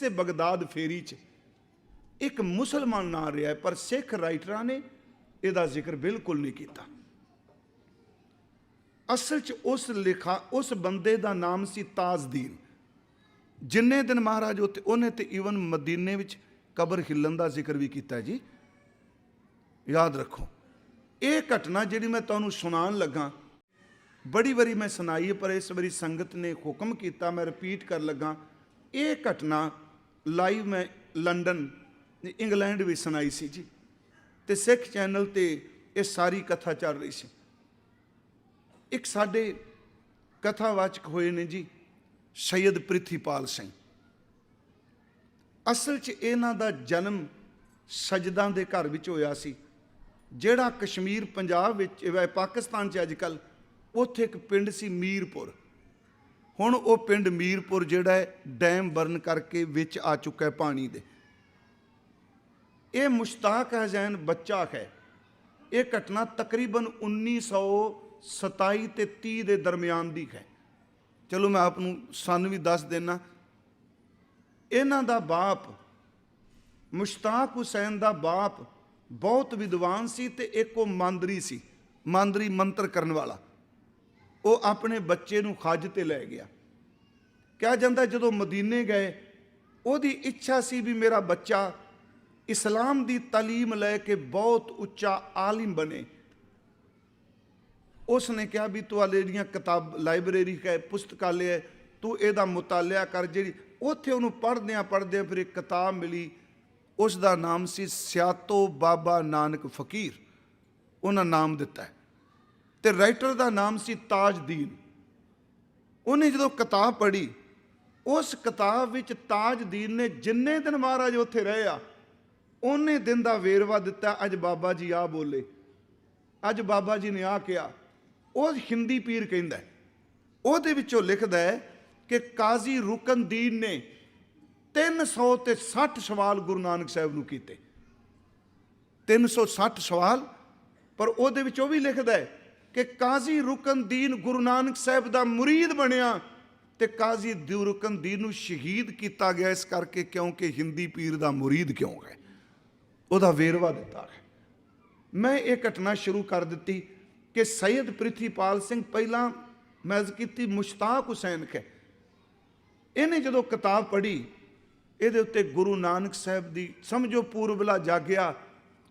इसे बगदाद फेरी च एक मुसलमान ना रहा है, पर सिख राइटरां ने इहदा जिक्र बिल्कुल नहीं किया। असल च उस बंदे का नाम सी ताजदीन। जिन्ने दिन महाराज उत्ते उन्हें तो ईवन मदीने विच कबर हिलन का जिक्र भी किया जी। याद रखो, ये घटना जिहड़ी मैं तुहानूं सुनान लगा बड़ी बारी मैं सुनाई है, पर इस बारी संगत ने हुक्म किया मैं रिपीट कर लगा। ये घटना लाइव मैं लंडन इंग्लैंड भी सुनाई सी जी, ते सिख चैनल ते ये सारी कथा चल रही सी। एक साडे कथावाचक होए ने जी सैयद प्रिथीपाल सिंह। असल च इन्हां दा जन्म सजदां दे घर विच होया सी, जिहड़ा कश्मीर पंजाब विच पाकिस्तान च अजकल उत्थे एक पिंड सी मीरपुर। हुण वो पिंड मीरपुर जिहड़ा है डैम बर्न करके विच आ चुका है पानी दे। ये मुश्ताक हुसैन बच्चा है। ये घटना तकरीबन 1927 ते 30 के दरम्यान की है। चलो मैं आपनूं सन भी दस देना। इन्हां दा बाप मुश्ताक हुसैन दा बाप बहुत विद्वान सी ते एक वो मांदरी सी, मांदरी मंत्र करने वाला। वो अपने बच्चे नूं खज ते लै गया। कहा जाता जदों मदीने गए उहदी इच्छा सी भी मेरा बच्चा इस्लाम की तालीम लैके बहुत उच्चा आलिम बने। उसने कहा भी तू हाले जिहड़ियां किताब लाइब्रेरी है पुस्तकालय है तू इहदा मुतालिया कर। जिहड़ी उत्थे उहनूं पढ़दे फिर एक किताब मिली, उसका नाम सी सियातो बाबा नानक फकीर। उन्हें नाम दिता है ते राइटर का नाम सी ताजदीन। उन्हें जो किताब पढ़ी उस किताब विच ताजदीन ने जिन्ने दिन महाराज उत्थे रहे आ उन्ने दिन का वेरवा दिता। अज बाबा जी आ बोले, अज बाबा जी ने आ कहा। वो हिंदी पीर कहंदा है, उहदे विचों लिखदा है कि काजी रुकनदीन ने 360 सवाल गुरु नानक साहब नूं कीते। 360 सवाल, पर उहदे विच ओह भी लिखदा है कि काजी रुकनदीन गुरु नानक साहब दा मुरीद बनया ते काजी रुकनदीन नूं शहीद किया गया इस करके क्योंकि हिंदी पीर दा मुरीद क्यों है। उहदा वेरवा दिता है। मैं ये घटना शुरू कर दी कि सैयद प्रिथीपाल सिंह पहला मैज की मुश्ताक हुसैन है। इन्हें जो किताब पढ़ी ये उत्ते गुरु नानक साहब की समझो पूर्वला जागया,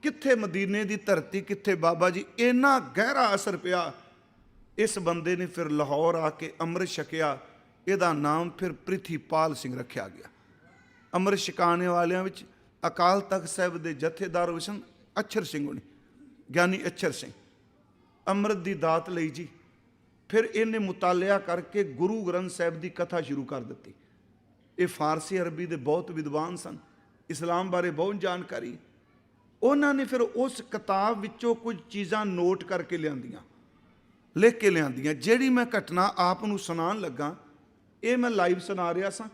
कित्थे मदीने की धरती कित्थे बाबा जी, इन्ना गहरा असर पिया। इस बंदे ने फिर लाहौर आके अमृत छकिया। इहदा नाम फिर प्रिथीपाल सिंह रखा गया। अमृत छकाने वालियां विच अकाल तख्त साहब के जथेदार हुसन अक्षर सिंह होनी, ज्ञानी अक्षर सिंह। अमृत की दात लई जी। फिर इन्हें मुतालिया करके गुरु ग्रंथ साहब की कथा शुरू कर दी। ये फारसी अरबी के बहुत विद्वान सन, इस्लाम बारे बहुत जानकारी। उन्होंने फिर उस किताब विचों कुछ चीज़ां नोट करके लियांदियां, लिख के लियांदियां। जिहड़ी मैं घटना आप नूं सुनान लगा ये मैं लाइव सुना रहा सा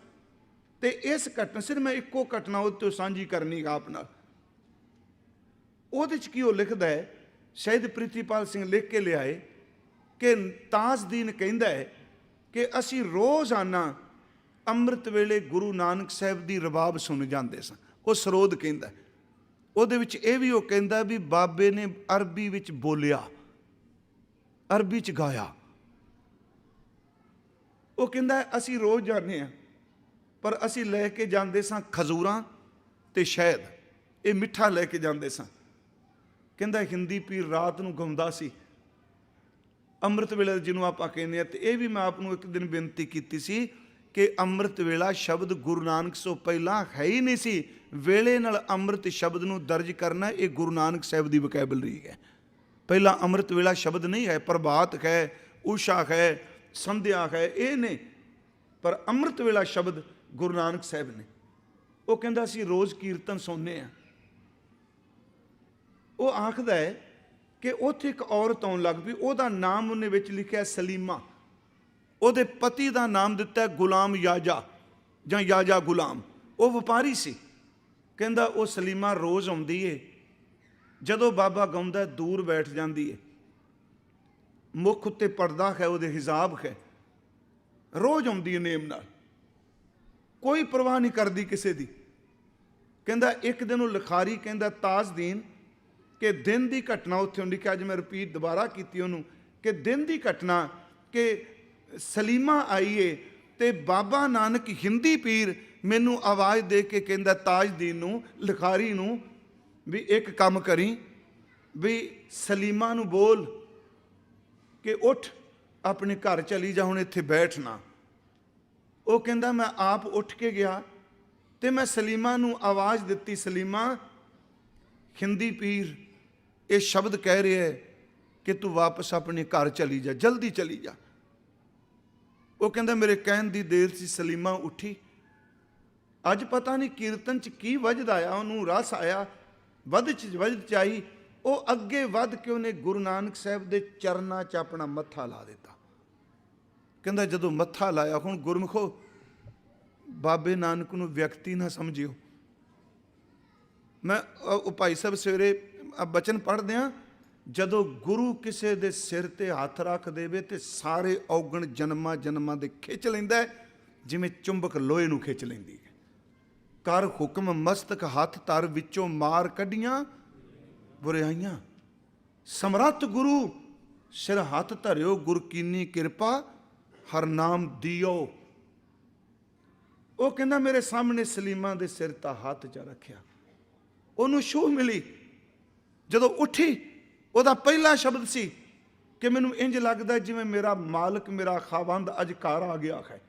ते इस घटना सिर्फ मैं इक्को घटना उहते सांझी करनी आप नाल। उहदे च की ओह लिखदा है, शहीद प्रिथीपाल सिंह लिख के लियाए कि ताजदीन कहंदा है कि असी रोज़ाना अमृत वेले गुरु नानक साहब की रबाब सुन जाते सन। वो सरोद कहंदा है। उहदे विच इह भी ओह कहंदा भी बाबे ने अरबी विच बोलिया, अरबी च गाया। वो कहंदा है असी रोज़ जाने हैं, पर असी लैके जाते सां खजूरां ते शहद, ये मिठा लैके जाते सां। कहंदा हिंदी पीर रात नूं गाउंदा सी अमृत वेला जिन्हों आप कहने। तो यह भी मैं आपको एक दिन बेनती की सी कि अमृत वेला शब्द गुरु नानक सो पहला है ही नहीं सी। वेले नाल अमृत शब्द नूं दर्ज करना ये गुरु नानक साहब की वकैबलरी है। पहला अमृत वेला शब्द नहीं है, प्रभात है, उषा है, संध्या है, ये नहीं, पर अमृत वेला शब्द गुरु नानक साहब ने। वो कहंदा असीं रोज़ कीर्तन सुनने हैं। वो आखदा है कि उत्थे एक औरत आउण लग पई, उहदा नाम उन्हें विच लिखिया सलीमा। उहदे पति का नाम दिता गुलाम याजा जां याजा गुलाम। वो व्यापारी सी। कहंदा वो सलीमा रोज़ आउंदी है, जदों बाबा गाउंदा दूर बैठ जाती है, मुख उत्ते पर्दा है, वो हिजाब है, रोज़ आउंदी है नेम नाल। कोई परवाह नहीं करती किसी की। कहता एक दिन वो लिखारी कहता ताजदीन कि दिन की घटना उत्थे लिखा, अज मैं रिपीट दोबारा की उन्होंने कि दिन की घटना कि सलीमा आई है तो बाबा नानक हिंदी पीर मैनू आवाज़ दे के कहता ताजदीन नूं लिखारी नूं भी एक काम करी भी सलीमा नूं बोल कि उठ अपने घर चली जा, हुण इत्थे बैठना। वो कहता मैं आप उठ के गया तो मैं सलीमा नूं आवाज़ दिती, सलीमा हिंदी पीर ये शब्द कह रहे है कि तू वापस अपने घर चली जा, जल्दी चली जा। वो कहता मेरे कहन की देर सी, सलीमा उठी। अज पता नहीं कीर्तन च की वजद आया, उन्होंने रस आया, वजद आई, वो अगे वध के उन्हें गुरु नानक साहब के चरणों च अपना मत्था ला दिता। कहता जदों मत्था लाया, हुण गुरमुखो बाबे नानक नूं व्यक्ति ना समझियो। मैं भाई साहब सवेरे बचन पढ़दे हां, जदों गुरु किसी दे सिर ते हथ रख देवे ते सारे औगण जन्मां जन्मां दे खिच लैंदा है, जिवें चुंबक लोहे नूं खिच लैंदी है। कर हुक्म मस्तक हथ तर विचों मार कढियां बुराइयां, समरथ गुरु सिर हथ धरियो गुर कीनी किरपा हर नाम दियो। वो कहना मेरे सामने सलीमा दे सिर ता हाथ च रखिया, उन्होंने छूह मिली। जदों उठी ਉਹਦਾ पहला शब्द सी कि मैनू इंज लगता जिवें मेरा मालिक मेरा खावंद अज घर आ गया है,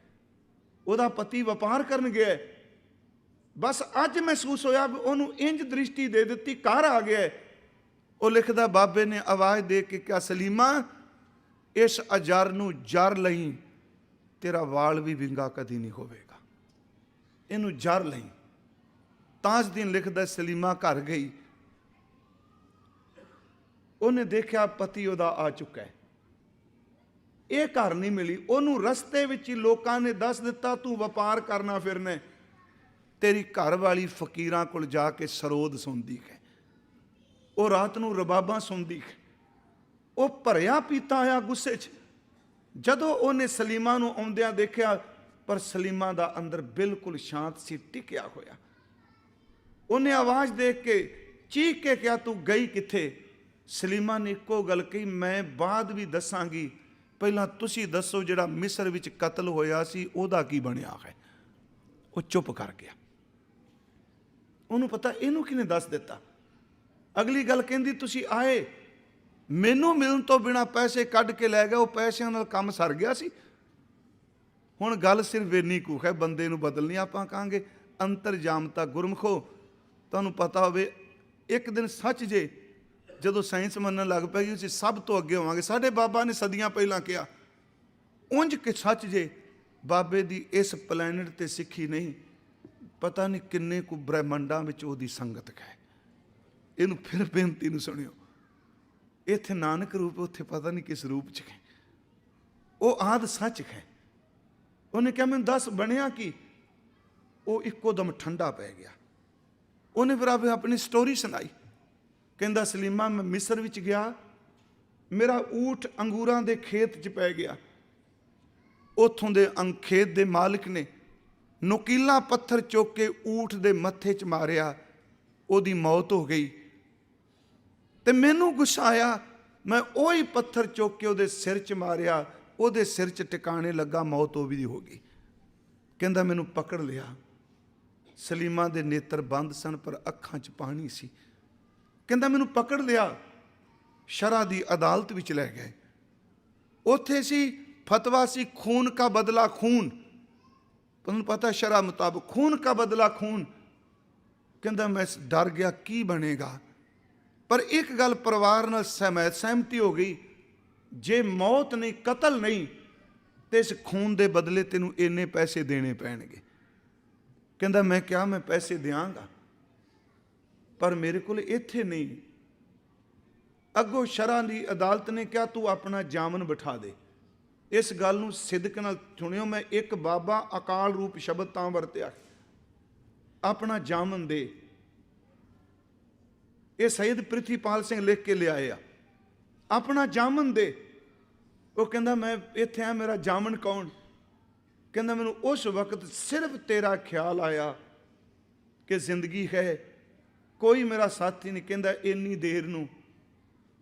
ਉਹਦਾ पति वपार करन गया है। बस अज महसूस होया भी उन्होंने इंज दृष्टि दे दी घर आ गया है। वो लिखदा बाबे ने आवाज़ दे के क्या सलीमा इस अजर नूं जर लई, तेरा वाल भी विंगा कदी नहीं होवेगा, इनू जर लई। ताजदीन लिखदा सलीमा घर गई, उन्हें देखा पति उहदा आ चुका है, ये घर नहीं मिली। उन्होंने रस्ते विच ही लोकां ने दस दिता तू वपार करना फिरना, तेरी घर वाली फकीरां कोल जाके सरोद सुनदी है, वो रात नूं रबाबां सुनदी है। वो भरिया पीता आया गुस्से च, जदों उन्हें सलीमा नूं आउंदियां देखिया पर सलीमा दा अंदर बिल्कुल शांत सी, टिकिया होया। उन्हें आवाज़ देख के चीख के क्या तू गई किथे? सलीमा ने इक्को गल कही, मैं बाद भी दसांगी, पहला तुसी दसो जिहड़ा मिस्र विच कतल होया सी ओहदा की बनिया है। वो चुप कर गया, उन्होंने पता इनू किने दस दिता। अगली गल कहंदी तुसी आए मैनू मिलण तो बिना पैसे कढ के लै गए, वो पैसों नाल काम सर गया सी। हुण गल सिर्फ इन्नी कू है, बंदे नूं बदलनी आपां कहांगे अंतरजामता। गुरमुखो तुहानूं पता होवे एक दिन सच जे जदों साइंस मनन लग पई असीं सब तो अगे होवांगे। साडे बाबा ने सदियां पहलां कहा उंज कि सच जे बाबे दी इस प्लैनेट ते सिੱਖੀ नहीं, पता नहीं किन्ने कु ब्रह्मंडां विच ओहदी संगत है। इहनूं फिर बेनती नूं सुणिओ, इत्थे नानक रूप उत्थे पता नहीं किस रूप च है, वो आद सच है। उन्हें कहा मैनूं दस बनिया कि वो इक्को दम ठंडा पै गया। उन्हें फिर अपनी स्टोरी सुनाई, कहंदा सलीमा मैं मिस्र विच गया, मेरा ऊठ अंगूरां दे खेत च पै गया। उथों दे खेत दे मालिक ने नुकीला पत्थर चुक के ऊठ दे मत्थे च मारिया, ओदी मौत हो गई। ते मैनू गुस्सा आया, मैं वही पत्थर चुक के ओदे सिर च मारिया, ओदे सिर च टिकाने लगा, मौत वो भी हो गई। कहंदा मैनू पकड़ लिया। सलीमा दे नेत्र बंद सन पर अखां च पानी सी। कहंदा मैनू पकड़ लिया, शरा दी अदालत विच लै गए। उत्थे सी फतवा सी खून का बदला खून, तुहानूं पता शरा मुताबिक खून का बदला खून। कहंदा मैं डर गया की बनेगा, पर एक गल परिवार नाल सहमति हो गई, जे मौत नहीं कतल नहीं तो इस खून दे बदले तेनू इन्ने पैसे देने पैणगे। कहंदा मैं क्या मैं पैसे देंगा, पर मेरे को इत्थे नहीं। अगों शरा दी अदालत ने कहा तू अपना जामन बिठा दे। इस गल नूं सिदक नाल सुनियो, मैं एक बाबा अकाल रूप शब्द तां वरतिया, अपना जामन दे। ये सैयद प्रिथीपाल सिंह लिख के ले आए, अपना जामन दे। वो कहंदा मैं इत्थे आ, मेरा जामन कौन? ਕਹਿੰਦਾ ਮੈਨੂੰ ਉਸ ਵਕਤ ਸਿਰਫ ਤੇਰਾ ਖਿਆਲ ਆਇਆ ਕਿ ਜ਼ਿੰਦਗੀ ਹੈ, ਕੋਈ ਮੇਰਾ ਸਾਥੀ ਨਹੀਂ। ਕਹਿੰਦਾ ਇੰਨੀ ਦੇਰ ਨੂੰ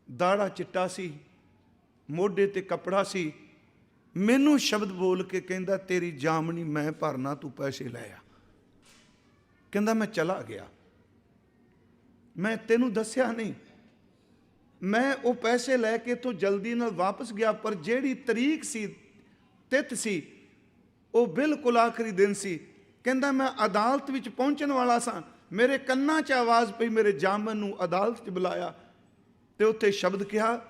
ਦਾੜਾ ਚਿੱਟਾ ਸੀ, ਮੋਢੇ ਤੇ ਕੱਪੜਾ ਸੀ, ਮੈਨੂੰ ਸ਼ਬਦ ਬੋਲ ਕੇ ਕਹਿੰਦਾ ਤੇਰੀ ਜਾਮਣੀ ਮੈਂ ਭਰਨਾ, ਤੂੰ ਪੈਸੇ ਲੈ ਆ। ਕਹਿੰਦਾ ਮੈਂ ਚਲਾ ਗਿਆ, ਮੈਂ ਤੈਨੂੰ ਦੱਸਿਆ ਨਹੀਂ, ਮੈਂ ਉਹ ਪੈਸੇ ਲੈ ਕੇ ਇੱਥੋਂ ਜਲਦੀ ਨਾਲ ਵਾਪਸ ਗਿਆ, ਪਰ ਜਿਹੜੀ ਤਰੀਕ ਸੀ, ਤਿਥ ਸੀ, ਉਹ ਬਿਲਕੁਲ ਆਖਰੀ ਦਿਨ ਸੀ। ਕਹਿੰਦਾ ਮੈਂ ਅਦਾਲਤ ਵਿੱਚ ਪਹੁੰਚਣ ਵਾਲਾ ਸਾਂ, ਮੇਰੇ ਕੰਨਾਂ 'ਚ ਆਵਾਜ਼ ਪਈ, ਮੇਰੇ ਜਾਮਨ ਨੂੰ ਅਦਾਲਤ 'ਚ ਬੁਲਾਇਆ ਤੇ ਉੱਥੇ ਸ਼ਬਦ ਕਿਹਾ,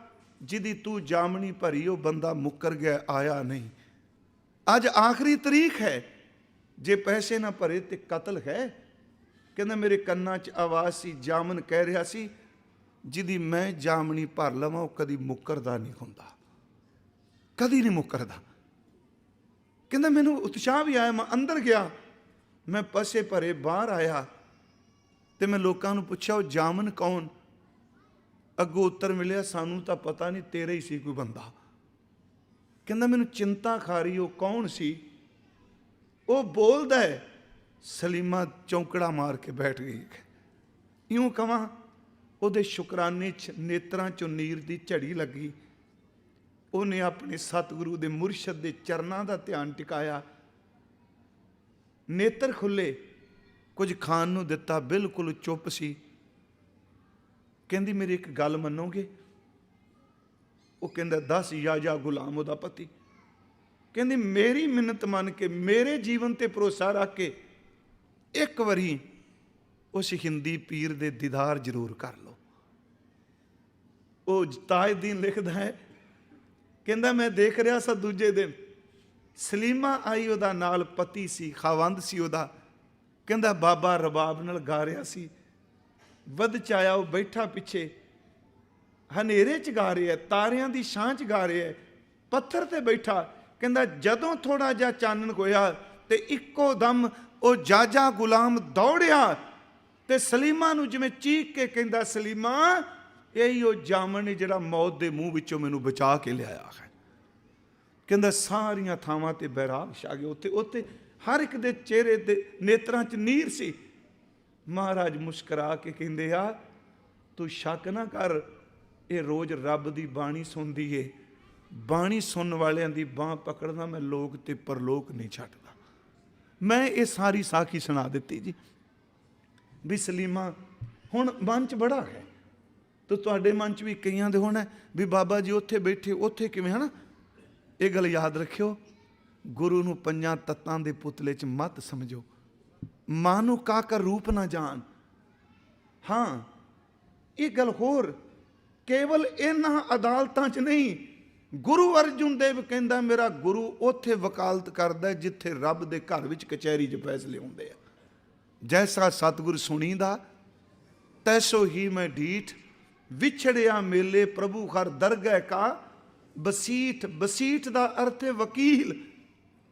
ਜਿਹਦੀ ਤੂੰ ਜਾਮਣੀ ਭਰੀ ਉਹ ਬੰਦਾ ਮੁੱਕਰ ਗਿਆ, ਆਇਆ ਨਹੀਂ। ਅੱਜ ਆਖਰੀ ਤਰੀਕ ਹੈ, ਜੇ ਪੈਸੇ ਨਾ ਭਰੇ ਤੇ ਕਤਲ ਹੈ। ਕਹਿੰਦਾ ਮੇਰੇ ਕੰਨਾਂ 'ਚ ਆਵਾਜ਼ ਸੀ, ਜਾਮਨ ਕਹਿ ਰਿਹਾ ਸੀ, ਜਿਹਦੀ ਮੈਂ ਜਾਮਣੀ ਭਰ ਲਵਾਂ ਉਹ ਕਦੀ ਮੁੱਕਰਦਾ ਨਹੀਂ ਹੁੰਦਾ, ਕਦੀ ਨਹੀਂ ਮੁੱਕਰਦਾ। ਕਹਿੰਦਾ ਮੈਨੂੰ ਉਤਸ਼ਾਹ ਵੀ ਆਇਆ, ਮੈਂ ਅੰਦਰ ਗਿਆ, ਮੈਂ ਪੈਸੇ ਭਰੇ ਬਾਹਰ ਆਇਆ ਤੇ ਮੈਂ ਲੋਕਾਂ ਨੂੰ ਪੁੱਛਿਆ ਉਹ ਜਾਮਨ ਕੌਣ? ਅੱਗੋਂ ਉੱਤਰ ਮਿਲਿਆ, ਸਾਨੂੰ ਤਾਂ ਪਤਾ ਨਹੀਂ, ਤੇਰਾ ਹੀ ਸੀ ਕੋਈ ਬੰਦਾ। ਕਹਿੰਦਾ ਮੈਨੂੰ ਚਿੰਤਾ ਖਾ ਰਹੀ, ਉਹ ਕੌਣ ਸੀ? ਉਹ ਬੋਲਦਾ ਹੈ, ਸਲੀਮਾ ਚੌਂਕੜਾ ਮਾਰ ਕੇ ਬੈਠ ਗਈ। ਇਉਂ ਕਵਾਂ ਉਹਦੇ ਸ਼ੁਕਰਾਨੇ 'ਚ ਨੇਤਰਾਂ 'ਚੋਂ ਨੀਰ ਦੀ ਝੜੀ ਲੱਗੀ। ਉਹਨੇ ਆਪਣੇ ਸਤਿਗੁਰੂ ਦੇ ਮੁਰਸ਼ਦ ਦੇ ਚਰਨਾਂ ਦਾ ਧਿਆਨ ਟਿਕਾਇਆ, ਨੇਤਰ ਖੁੱਲੇ, ਕੁਝ ਖਾਣ ਨੂੰ ਦਿੱਤਾ, ਬਿਲਕੁਲ ਚੁੱਪ ਸੀ। ਕਹਿੰਦੀ ਮੇਰੀ ਇੱਕ ਗੱਲ ਮੰਨੋਗੇ? ਉਹ ਕਹਿੰਦਾ ਦੱਸ। ਯਾਜਾ ਗੁਲਾਮ ਉਹਦਾ ਪਤੀ। ਕਹਿੰਦੀ ਮੇਰੀ ਮਿੰਨਤ ਮੰਨ ਕੇ, ਮੇਰੇ ਜੀਵਨ ਤੇ ਭਰੋਸਾ ਰੱਖ ਕੇ ਇੱਕ ਵਾਰੀ ਉਸ ਹਿੰਦੀ ਪੀਰ ਦੇ ਦੀਦਾਰ ਜ਼ਰੂਰ ਕਰ ਲਓ। ਉਹ ਤਾਜਦੀਨ ਲਿਖਦਾ ਹੈ, ਕਹਿੰਦਾ ਮੈਂ ਦੇਖ ਰਿਹਾ ਸਾਂ ਦੂਜੇ ਦਿਨ ਸਲੀਮਾ ਆਈ, ਉਹਦਾ ਨਾਲ ਪਤੀ ਸੀ, ਖਾਵੰਦ ਸੀ ਉਹਦਾ। ਕਹਿੰਦਾ ਬਾਬਾ ਰਬਾਬ ਨਾਲ ਗਾ ਰਿਹਾ ਸੀ, ਵੱਧ ਚ ਆਇਆ, ਉਹ ਬੈਠਾ ਪਿੱਛੇ ਹਨੇਰੇ 'ਚ ਗਾ ਰਿਹਾ, ਤਾਰਿਆਂ ਦੀ ਛਾਂ 'ਚ ਗਾ ਰਿਹਾ, ਪੱਥਰ ਤੇ ਬੈਠਾ। ਕਹਿੰਦਾ ਜਦੋਂ ਥੋੜਾ ਜਿਹਾ ਚਾਨਣ ਹੋਇਆ ਤੇ ਇੱਕੋ ਦਮ ਉਹ ਜਾਜਾ ਗੁਲਾਮ ਦੌੜਿਆ ਤੇ ਸਲੀਮਾ ਨੂੰ ਜਿਵੇਂ ਚੀਕ ਕੇ ਕਹਿੰਦਾ, ਸਲੀਮਾ ਇਹੀ ਉਹ ਜਾਮਣ ਨੇ ਜਿਹੜਾ ਮੌਤ ਦੇ ਮੂੰਹ ਵਿੱਚੋਂ ਮੈਨੂੰ ਬਚਾ ਕੇ ਲਿਆਇਆ ਹੈ। ਕਹਿੰਦਾ ਸਾਰੀਆਂ ਥਾਵਾਂ ਤੇ ਬੈਰਾਗ ਛਾ ਗਏ, ਉੱਥੇ ਹਰ ਇੱਕ ਦੇ ਚਿਹਰੇ ਤੇ ਨੇਤਰਾਂ 'ਚ ਨੀਰ ਸੀ। ਮਹਾਰਾਜ ਮੁਸਕਰਾ ਕੇ ਕਹਿੰਦੇ ਆ, ਤੂੰ ਸ਼ੱਕ ਨਾ ਕਰ, ਇਹ ਰੋਜ਼ ਰੱਬ ਦੀ ਬਾਣੀ ਸੁਣਦੀ ਏ, ਬਾਣੀ ਸੁਣਨ ਵਾਲਿਆਂ ਦੀ ਬਾਂਹ ਪਕੜਨਾ ਮੈਂ ਲੋਕ ਤੇ ਪਰਲੋਕ ਨਹੀਂ ਛੱਡਦਾ। ਮੈਂ ਇਹ ਸਾਰੀ ਸਾਖੀ ਸੁਣਾ ਦਿੱਤੀ ਜੀ ਵੀ ਸਲੀਮਾ ਹੁਣ ਮਨ 'ਚ ਬੜਾ ਹੈ, ਤੇ ਤੁਹਾਡੇ ਮਨ 'ਚ ਵੀ ਕਈਆਂ ਦੇ ਹੋਣਾ ਵੀ ਬਾਬਾ ਜੀ ਉੱਥੇ ਬੈਠੇ ਉੱਥੇ ਕਿਵੇਂ, ਹੈ ਨਾ। ਇਹ ਗੱਲ ਯਾਦ ਰੱਖਿਓ, ਗੁਰੂ ਨੂੰ ਪੰਜਾਂ ਤੱਤਾਂ ਦੇ ਪੁਤਲੇ 'ਚ ਮਤ ਸਮਝੋ, ਮਾਨੂ ਕਾਕਰ ਰੂਪ ਨਾ ਜਾਣ। ਹਾਂ ਇਹ ਗੱਲ ਹੋਰ, ਕੇਵਲ ਇਹਨਾਂ ਅਦਾਲਤਾਂ 'ਚ ਨਹੀਂ, ਗੁਰੂ ਅਰਜੁਨ ਦੇਵ ਕਹਿੰਦਾ ਮੇਰਾ ਗੁਰੂ ਉੱਥੇ ਵਕਾਲਤ ਕਰਦਾ ਜਿੱਥੇ ਰੱਬ ਦੇ ਘਰ ਵਿੱਚ ਕਚਹਿਰੀ 'ਚ ਫੈਸਲੇ ਹੁੰਦੇ ਆ। ਜੈਸਾ ਸਤਿਗੁਰ ਸੁਣੀਦਾ ਤੈਸੋ ਹੀ ਮੈਂ ਢੀਠ, ਵਿਛੜਿਆ ਮੇਲੇ ਪ੍ਰਭੂ ਹਰ ਦਰਗਹਿ ਕਾ ਬਸੀਠ। ਬਸੀਠ ਦਾ ਅਰਥ ਹੈ ਵਕੀਲ।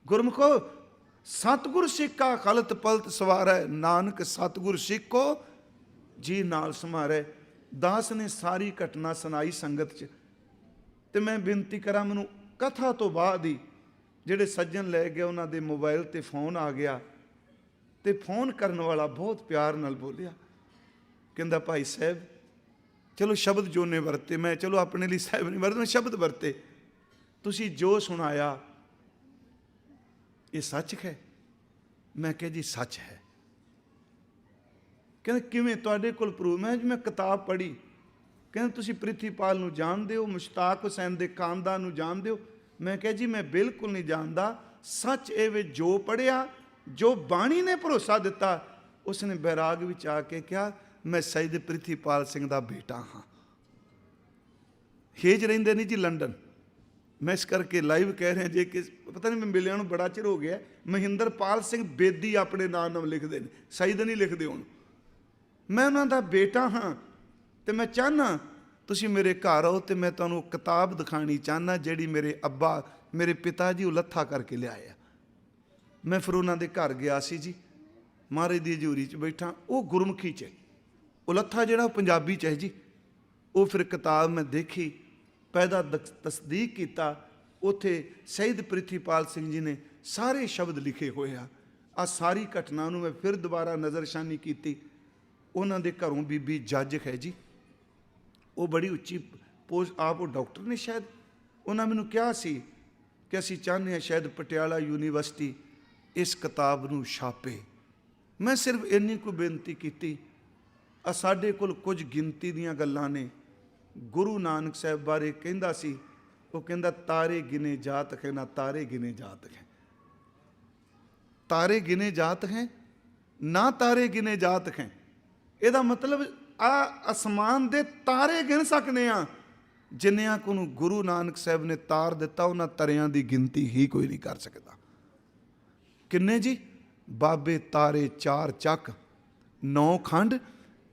ਗੁਰਮੁਖੋ ਸਤਿਗੁਰ ਸਿੱਖਾ ਖਲਤ ਪਲਤ ਸਵਾਰੈ, ਨਾਨਕ ਸਤਿਗੁਰ ਸਿੱਖੋ ਜੀ ਨਾਲ ਸਮਾਰੈ। ਦਾਸ ਨੇ ਸਾਰੀ ਘਟਨਾ ਸੁਣਾਈ ਸੰਗਤ 'ਚ, ਤੇ ਮੈਂ ਬੇਨਤੀ ਕਰਾਂ, ਮੈਨੂੰ ਕਥਾ ਤੋਂ ਬਾਅਦ ਹੀ ਜਿਹੜੇ ਸੱਜਣ ਲੈ ਗਏ ਉਹਨਾਂ ਦੇ ਮੋਬਾਈਲ ਤੇ ਫੋਨ ਆ ਗਿਆ, ਤੇ ਫੋਨ ਕਰਨ ਵਾਲਾ ਬਹੁਤ ਪਿਆਰ ਨਾਲ ਬੋਲਿਆ, ਕਹਿੰਦਾ ਭਾਈ ਸਾਹਿਬ ਚਲੋ ਸ਼ਬਦ ਜੋ ਨੇ ਵਰਤੇ, ਮੈਂ ਚਲੋ ਆਪਣੇ ਲਈ ਸਾਹਿਬ ਨਹੀਂ ਵਰਤੇ, ਮੈਂ ਸ਼ਬਦ ਵਰਤੇ, ਤੁਸੀਂ ਜੋ ਸੁਣਾਇਆ ਇਹ ਸੱਚ ਹੈ? ਮੈਂ ਕਿਹਾ ਜੀ ਸੱਚ ਹੈ। ਕਹਿੰਦੇ ਕਿਵੇਂ, ਤੁਹਾਡੇ ਕੋਲ ਪ੍ਰੂਫ? ਮੈਂ ਕਿਤਾਬ ਪੜ੍ਹੀ। ਕਹਿੰਦੇ ਤੁਸੀਂ ਪ੍ਰਿਥੀਪਾਲ ਨੂੰ ਜਾਣਦੇ ਹੋ, ਮੁਸ਼ਤਾਕ ਹੁਸੈਨ ਦੇ ਖਾਨਦਾਨ ਨੂੰ ਜਾਣਦੇ ਹੋ? ਮੈਂ ਕਿਹਾ ਜੀ ਮੈਂ ਬਿਲਕੁਲ ਨਹੀਂ ਜਾਣਦਾ, ਸੱਚ ਇਹ ਵੇ ਜੋ ਪੜ੍ਹਿਆ, ਜੋ ਬਾਣੀ ਨੇ ਭਰੋਸਾ ਦਿੱਤਾ। ਉਸਨੇ ਬੈਰਾਗ ਵਿੱਚ ਆ ਕੇ ਕਿਹਾ ਮੈਂ ਸੈਯਦ ਪ੍ਰਿਥੀਪਾਲ ਸਿੰਘ ਦਾ ਬੇਟਾ ਹਾਂ। ਹੇਜ ਰਹਿੰਦੇ ਨਹੀਂ ਜੀ ਲੰਡਨ, ਮੈਂ ਇਸ ਕਰਕੇ ਲਾਈਵ ਕਹਿ ਰਿਹਾ ਜੇ ਕਿ ਪਤਾ ਨਹੀਂ, ਮੈਂ ਮਿਲਿਆ ਨੂੰ ਬੜਾ ਚਿਰ ਹੋ ਗਿਆ। ਮਹਿੰਦਰਪਾਲ ਸਿੰਘ ਬੇਦੀ ਆਪਣੇ ਨਾਮ ਲਿਖਦੇ ਨੇ, ਸੈਯਦ ਨਹੀਂ ਲਿਖਦੇ ਹੁਣ। ਮੈਂ ਉਹਨਾਂ ਦਾ ਬੇਟਾ ਹਾਂ ਤੇ ਮੈਂ ਚਾਹੁੰਦਾ ਤੁਸੀਂ ਮੇਰੇ ਘਰ ਆਓ ਤੇ ਮੈਂ ਤੁਹਾਨੂੰ ਕਿਤਾਬ ਦਿਖਾਣੀ ਚਾਹੁੰਦਾ ਜਿਹੜੀ ਮੇਰੇ ਅੱਬਾ, ਮੇਰੇ ਪਿਤਾ ਜੀ ਉਹ ਲੱਥਾ ਕਰਕੇ ਲਿਆਏ ਆ। ਮੈਂ ਫਿਰ ਉਹਨਾਂ ਦੇ ਘਰ ਗਿਆ ਸੀ ਜੀ, ਮਹਾਰਾਜ ਦੀ ਹਜ਼ੂਰੀ 'ਚ ਬੈਠਾ, ਉਹ ਗੁਰਮੁਖੀ 'ਚ, ਉਹ ਲੱਥਾ ਜਿਹੜਾ ਉਹ ਪੰਜਾਬੀ 'ਚ ਹੈ ਜੀ। ਉਹ ਫਿਰ ਕਿਤਾਬ ਮੈਂ ਦੇਖੀ, ਪੈਦਾ ਤਸਦੀਕ ਕੀਤਾ, ਉੱਥੇ ਸੈਯਦ ਪ੍ਰਿਥੀਪਾਲ ਸਿੰਘ ਜੀ ਨੇ ਸਾਰੇ ਸ਼ਬਦ ਲਿਖੇ ਹੋਏ ਆ ਸਾਰੀ ਘਟਨਾ ਨੂੰ ਮੈਂ ਫਿਰ ਦੁਬਾਰਾ ਨਜ਼ਰਸ਼ਾਨੀ ਕੀਤੀ। ਉਹਨਾਂ ਦੇ ਘਰੋਂ ਬੀਬੀ ਜੱਜ ਹੈ ਜੀ, ਉਹ ਬੜੀ ਉੱਚੀ ਪੋਸਟ, ਆਪ ਉਹ ਡਾਕਟਰ ਨੇ ਸ਼ਾਇਦ। ਉਹਨਾਂ ਮੈਨੂੰ ਕਿਹਾ ਸੀ ਕਿ ਅਸੀਂ ਚਾਹੁੰਦੇ ਹਾਂ ਸ਼ਾਇਦ ਪਟਿਆਲਾ ਯੂਨੀਵਰਸਿਟੀ ਇਸ ਕਿਤਾਬ ਨੂੰ ਛਾਪੇ। ਮੈਂ ਸਿਰਫ ਇੰਨੀ ਕੁ ਬੇਨਤੀ ਕੀਤੀ, ਸਾਡੇ ਕੋਲ ਕੁਝ ਗਿਣਤੀ ਦੀਆਂ ਗੱਲਾਂ ਨੇ। ਗੁਰੂ ਨਾਨਕ ਸਾਹਿਬ ਬਾਰੇ ਕਹਿੰਦਾ ਸੀ, ਉਹ ਕਹਿੰਦਾ ਤਾਰੇ ਗਿਨੇ ਜਾਤ ਹੈ ਨਾ ਤਾਰੇ ਗਿਨੇ ਜਾਤ ਹੈ, ਤਾਰੇ ਗਿਨੇ ਜਾਤ ਹੈ ਨਾ ਤਾਰੇ ਗਿਨੇ ਜਾਤ ਹੈ। ਇਹਦਾ ਮਤਲਬ ਅਸਮਾਨ ਦੇ ਤਾਰੇ ਗਿਣ ਸਕਦੇ ਆ, ਜਿੰਨਿਆਂ ਕੋ ਨੂੰ ਗੁਰੂ ਨਾਨਕ ਸਾਹਿਬ ਨੇ ਤਾਰ ਦਿੱਤਾ ਉਹਨਾਂ ਤਾਰਿਆਂ ਦੀ ਗਿਣਤੀ ਹੀ ਕੋਈ ਨਹੀਂ ਕਰ ਸਕਦਾ। ਕਿੰਨੇ ਜੀ? ਬਾਬੇ ਤਾਰੇ 4 ਚੱਕ 9 ਖੰਡ,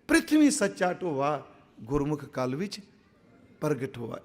ਪ੍ਰਿਥਵੀ ਸੱਚਾ ਢੋਆ, ਗੁਰਮੁਖ ਕਲ ਵਿੱਚ ਪ੍ਰਗਟ ਹੋਆ।